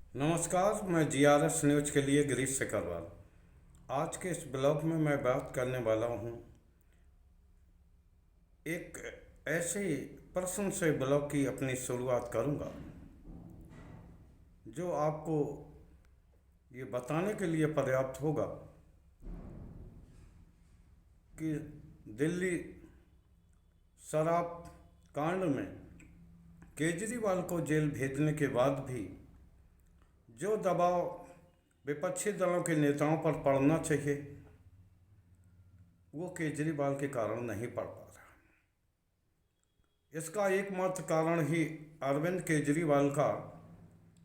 नमस्कार, मैं GRS news के लिए गिरीश सिकरवाल। आज के इस ब्लॉग में मैं बात करने वाला हूँ एक ऐसे प्रश्न से ब्लॉग की अपनी शुरुआत करूँगा जो आपको ये बताने के लिए पर्याप्त होगा कि दिल्ली शराब कांड में केजरीवाल को जेल भेजने के बाद भी जो दबाव विपक्षी दलों के नेताओं पर पड़ना चाहिए वो केजरीवाल के कारण नहीं पड़ पा रहा। इसका एकमात्र कारण ही अरविंद केजरीवाल का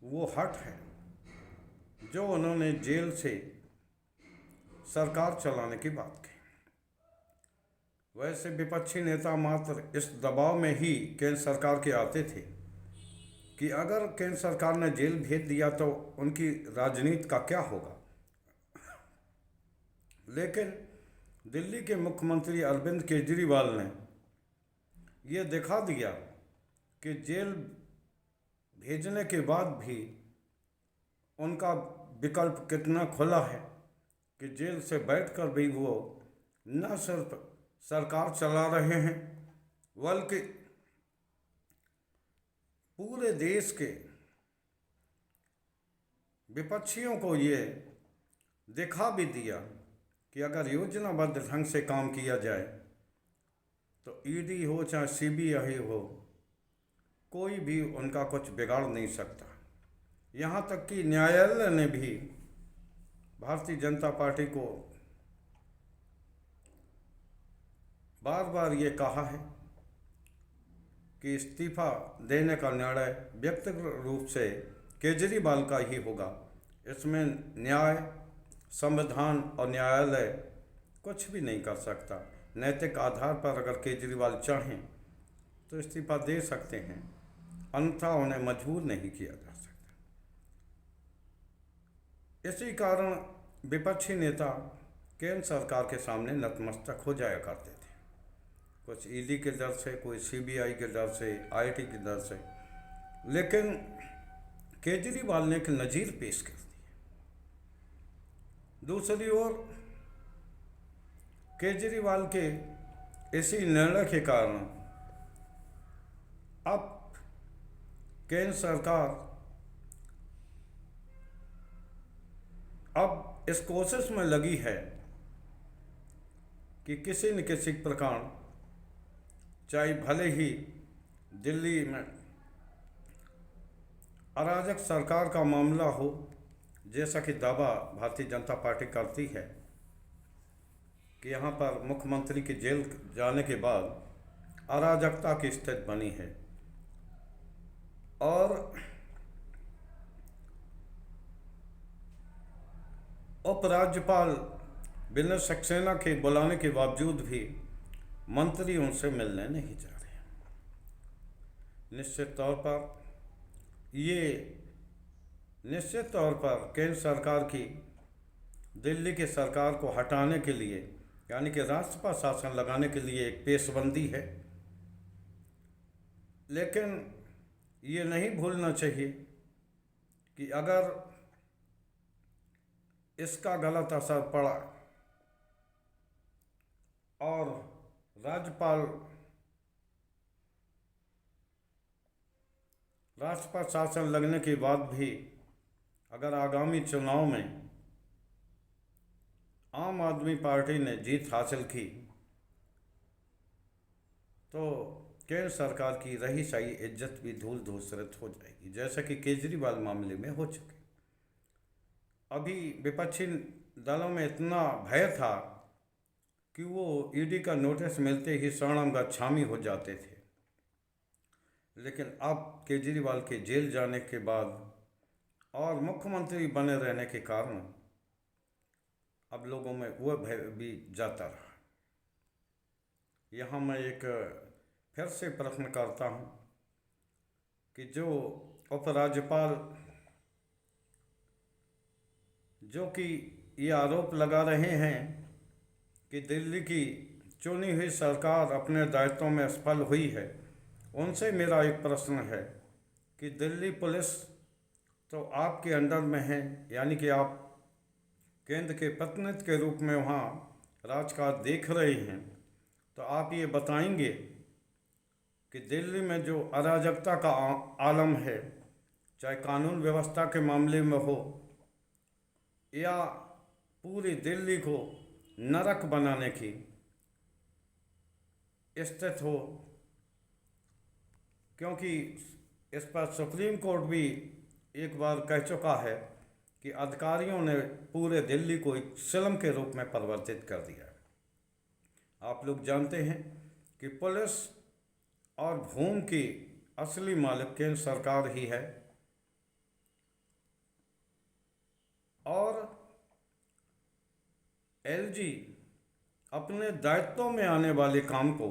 वो हट है जो उन्होंने जेल से सरकार चलाने की बात की। वैसे विपक्षी नेता मात्र इस दबाव में ही केंद्र सरकार के आते थे कि अगर केंद्र सरकार ने जेल भेज दिया तो उनकी राजनीति का क्या होगा। लेकिन दिल्ली के मुख्यमंत्री अरविंद केजरीवाल ने ये दिखा दिया कि जेल भेजने के बाद भी उनका विकल्प कितना खुला है कि जेल से बैठकर भी वो न सिर्फ सरकार चला रहे हैं बल्कि पूरे देश के विपक्षियों को ये दिखा भी दिया कि अगर योजनाबद्ध ढंग से काम किया जाए तो ईडी हो चाहे सीबीआई हो, कोई भी उनका कुछ बिगाड़ नहीं सकता। यहाँ तक कि न्यायालय ने भी भारतीय जनता पार्टी को बार बार ये कहा है कि इस्तीफा देने का निर्णय व्यक्तिगत रूप से केजरीवाल का ही होगा। इसमें न्याय, संविधान और न्यायालय कुछ भी नहीं कर सकता। नैतिक आधार पर अगर केजरीवाल चाहें तो इस्तीफा दे सकते हैं, अन्यथा उन्हें मजबूर नहीं किया जा सकता। इसी कारण विपक्षी नेता केंद्र सरकार के सामने नतमस्तक हो जाया करते थे, कुछ ईडी के डर से, कोई सीबीआई के डर से, आईटी के डर से। लेकिन केजरीवाल ने एक नज़ीर पेश कर दी। दूसरी ओर केजरीवाल के इसी निर्णय के कारण अब केंद्र सरकार अब इस कोशिश में लगी है कि किसी न किसी प्रकार, चाहे भले ही दिल्ली में अराजक सरकार का मामला हो, जैसा कि दावा भारतीय जनता पार्टी करती है कि यहाँ पर मुख्यमंत्री के जेल जाने के बाद अराजकता की स्थिति बनी है और उपराज्यपाल विनय सक्सेना के बुलाने के बावजूद भी मंत्री उनसे मिलने नहीं जा रहे। निश्चित तौर पर केंद्र सरकार की दिल्ली की सरकार को हटाने के लिए, यानी कि राष्ट्रपति शासन लगाने के लिए एक पेशबंदी है। लेकिन ये नहीं भूलना चाहिए कि अगर इसका गलत असर पड़ा और राष्ट्रपति शासन लगने के बाद भी अगर आगामी चुनाव में आम आदमी पार्टी ने जीत हासिल की तो केंद्र सरकार की रही सही इज्जत भी धूल धूसरित हो जाएगी, जैसा कि केजरीवाल मामले में हो चुके। अभी विपक्षी दलों में इतना भय था कि वो ईडी का नोटिस मिलते ही शरणम गच्छामी हो जाते थे। लेकिन अब केजरीवाल के जेल जाने के बाद और मुख्यमंत्री बने रहने के कारण अब लोगों में वह भय भी जाता रहा। यहाँ मैं एक फिर से प्रश्न करता हूँ कि जो उपराज्यपाल जो कि ये आरोप लगा रहे हैं कि दिल्ली की चुनी हुई सरकार अपने दायित्वों में असफल हुई है, उनसे मेरा एक प्रश्न है कि दिल्ली पुलिस तो आपके अंडर में हैं, यानी कि आप केंद्र के प्रतिनिधि के रूप में वहाँ राजकाज देख रहे हैं, तो आप ये बताएंगे कि दिल्ली में जो अराजकता का आलम है, चाहे कानून व्यवस्था के मामले में हो या पूरी दिल्ली को नरक बनाने की स्थिति हो, क्योंकि इस पर सुप्रीम कोर्ट भी एक बार कह चुका है कि अधिकारियों ने पूरे दिल्ली को एक फिल्म के रूप में परिवर्तित कर दिया है। आप लोग जानते हैं कि पुलिस और भूमि की असली मालिक केंद्र सरकार ही है, और एलजी अपने दायित्वों में आने वाले काम को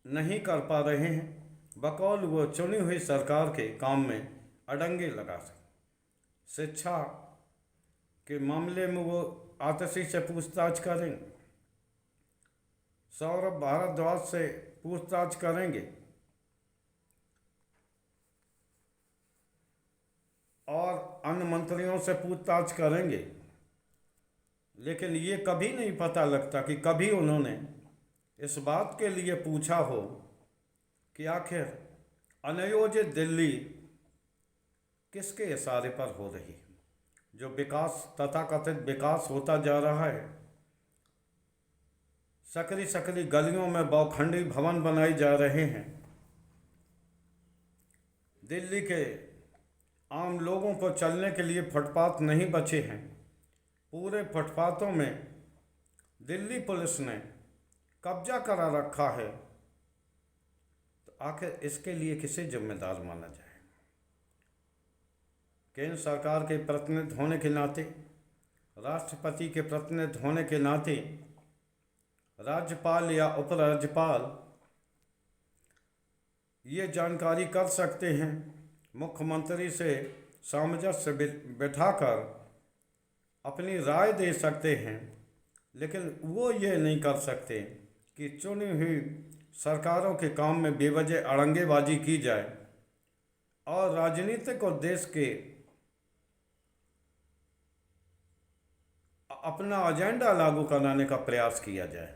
नहीं कर पा रहे हैं, बकौल वो चुनी हुई सरकार के काम में अड़ंगे लगा सकें। शिक्षा के मामले में वो आतिशी से पूछताछ करेंगे, सौरभ भारद्वाज से पूछताछ करेंगे, और अन्य मंत्रियों से पूछताछ करेंगे, लेकिन ये कभी नहीं पता लगता कि कभी उन्होंने इस बात के लिए पूछा हो कि आखिर अनियोजित दिल्ली किसके इशारे पर हो रही है। जो विकास, तथाकथित विकास होता जा रहा है, सकरी सकरी गलियों में बहुखंडी भवन बनाए जा रहे हैं, दिल्ली के आम लोगों को चलने के लिए फुटपाथ नहीं बचे हैं, पूरे फुटपाथों में दिल्ली पुलिस ने कब्जा करा रखा है, तो आखिर इसके लिए किसे जिम्मेदार माना जाए। केंद्र सरकार के प्रतिनिधि होने के नाते, राष्ट्रपति के प्रतिनिधि होने के नाते, राज्यपाल या उपराज्यपाल ये जानकारी कर सकते हैं, मुख्यमंत्री से सामंजस्य बिठाकर अपनी राय दे सकते हैं, लेकिन वो ये नहीं कर सकते कि चुनी हुई सरकारों के काम में बेवजह अड़ंगेबाजी की जाए और राजनीतिक उद्देश्य के अपना एजेंडा लागू कराने का प्रयास किया जाए।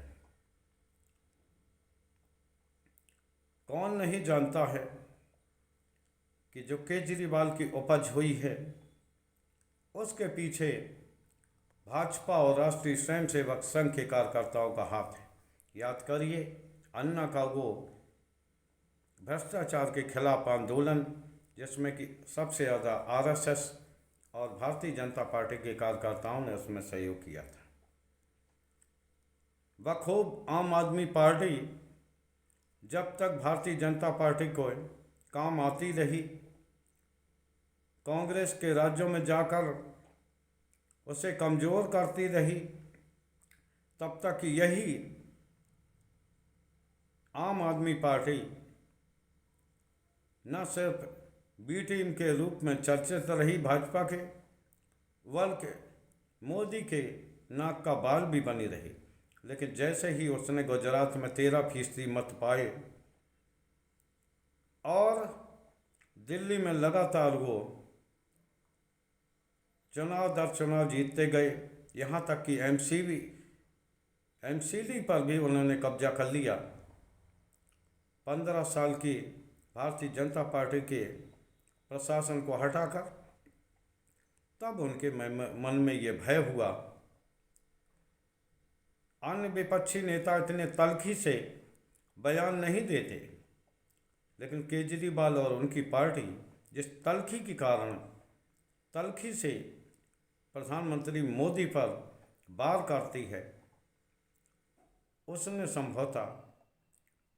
कौन नहीं जानता है कि जो केजरीवाल की उपज हुई है उसके पीछे भाजपा और राष्ट्रीय स्वयंसेवक संघ के कार्यकर्ताओं का हाथ है। याद करिए, अन्ना का वो भ्रष्टाचार के खिलाफ आंदोलन, जिसमें कि सबसे ज़्यादा आरएसएस और भारतीय जनता पार्टी के कार्यकर्ताओं ने उसमें सहयोग किया था। बखूब आम आदमी पार्टी जब तक भारतीय जनता पार्टी को काम आती रही, कांग्रेस के राज्यों में जाकर उसे कमज़ोर करती रही, तब तक यही आम आदमी पार्टी न सिर्फ बी टीम के रूप में चर्चित रही भाजपा के, बल्कि मोदी के नाक का बाल भी बनी रही। लेकिन जैसे ही उसने गुजरात में 13% मत पाए और दिल्ली में लगातार वो चुनाव दर चुनाव जीतते गए, यहाँ तक कि एमसीडी पर भी उन्होंने कब्जा कर लिया। 15 साल की भारतीय जनता पार्टी के प्रशासन को हटाकर तब उनके मन में ये भय हुआ। अन्य विपक्षी नेता इतने तल्खी से बयान नहीं देते, लेकिन केजरीवाल और उनकी पार्टी जिस तल्खी के कारण तल्खी से प्रधानमंत्री मोदी पर वार करती है, उसने संभवतः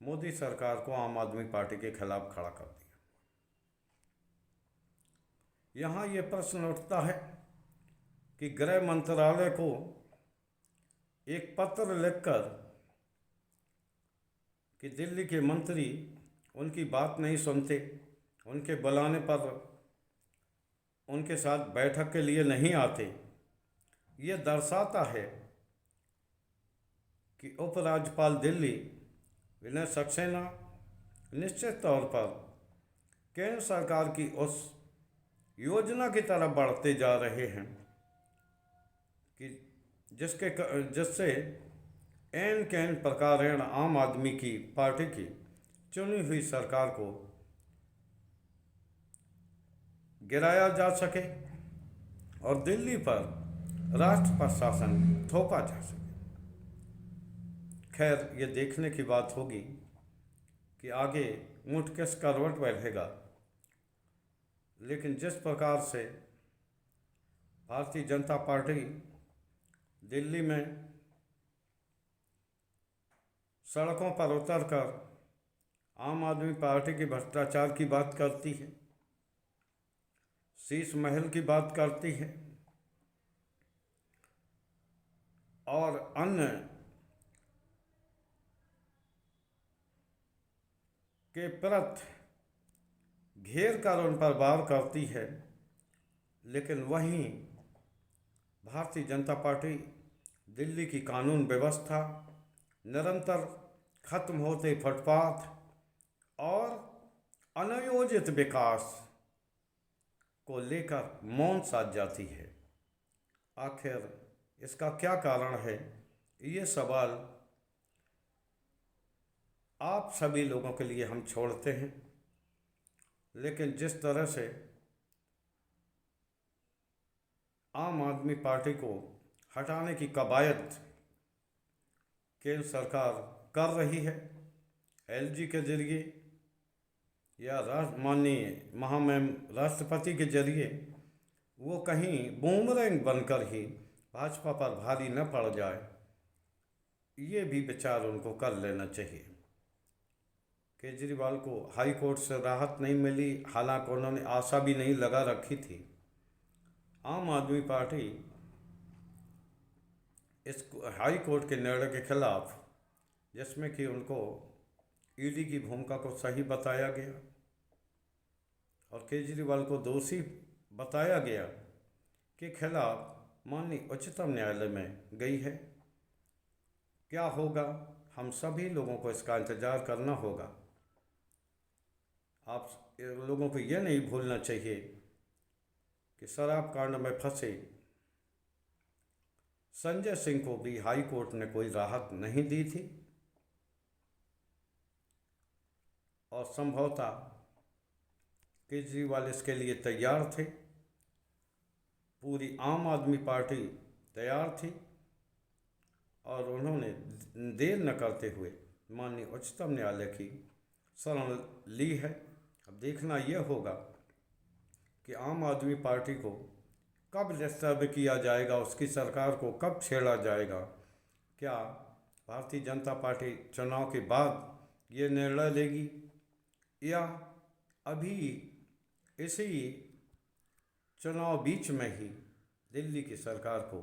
मोदी सरकार को आम आदमी पार्टी के खिलाफ खड़ा कर दिया। यहाँ ये प्रश्न उठता है कि गृह मंत्रालय को एक पत्र लिखकर कि दिल्ली के मंत्री उनकी बात नहीं सुनते, उनके बुलाने पर उनके साथ बैठक के लिए नहीं आते, ये दर्शाता है कि उपराज्यपाल दिल्ली विनय सक्सेना निश्चित तौर पर केंद्र सरकार की उस योजना की तरफ बढ़ते जा रहे हैं कि जिससे एन कैन प्रकारेण आम आदमी की पार्टी की चुनी हुई सरकार को गिराया जा सके और दिल्ली पर राष्ट्र पर शासन थोपा जा सके। खैर, ये देखने की बात होगी कि आगे ऊँट किस करवट बैठेगा, लेकिन जिस प्रकार से भारतीय जनता पार्टी दिल्ली में सड़कों पर उतरकर आम आदमी पार्टी के भ्रष्टाचार की बात करती है, शीश महल की बात करती है और अन्य के प्रति घेर कर उन पर वार करती है, लेकिन वहीं भारतीय जनता पार्टी दिल्ली की कानून व्यवस्था, निरंतर खत्म होते फुटपाथ और अनियोजित विकास को लेकर मौन साध जाती है। आखिर इसका क्या कारण है, ये सवाल आप सभी लोगों के लिए हम छोड़ते हैं। लेकिन जिस तरह से आम आदमी पार्टी को हटाने की कवायद केंद्र सरकार कर रही है, एलजी के जरिए या माननीय महामहिम राष्ट्रपति के जरिए, वो कहीं बूमरैंग बनकर ही भाजपा पर भारी न पड़ जाए, ये भी विचार उनको कर लेना चाहिए। केजरीवाल को हाई कोर्ट से राहत नहीं मिली, हालांकि उन्होंने आशा भी नहीं लगा रखी थी। आम आदमी पार्टी इस हाई कोर्ट के निर्णय के खिलाफ, जिसमें कि उनको ईडी की भूमिका को सही बताया गया और केजरीवाल को दोषी बताया गया, के खिलाफ माननीय उच्चतम न्यायालय में गई है। क्या होगा, हम सभी लोगों को इसका इंतज़ार करना होगा। आप लोगों को यह नहीं भूलना चाहिए कि शराब कांड में फंसे संजय सिंह को भी हाई कोर्ट ने कोई राहत नहीं दी थी और संभवतः केजरीवाल इसके लिए तैयार थे, पूरी आम आदमी पार्टी तैयार थी और उन्होंने देर न करते हुए माननीय उच्चतम न्यायालय की शरण ली है। अब देखना यह होगा कि आम आदमी पार्टी को कब डिस्टर्ब किया जाएगा, उसकी सरकार को कब छेड़ा जाएगा। क्या भारतीय जनता पार्टी चुनाव के बाद ये निर्णय लेगी या अभी इसी चुनाव बीच में ही दिल्ली की सरकार को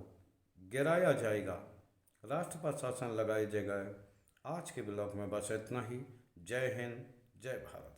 गिराया जाएगा, राष्ट्र पर शासन लगाया जाएगा। आज के ब्लॉग में बस इतना ही। जय हिंद, जय भारत।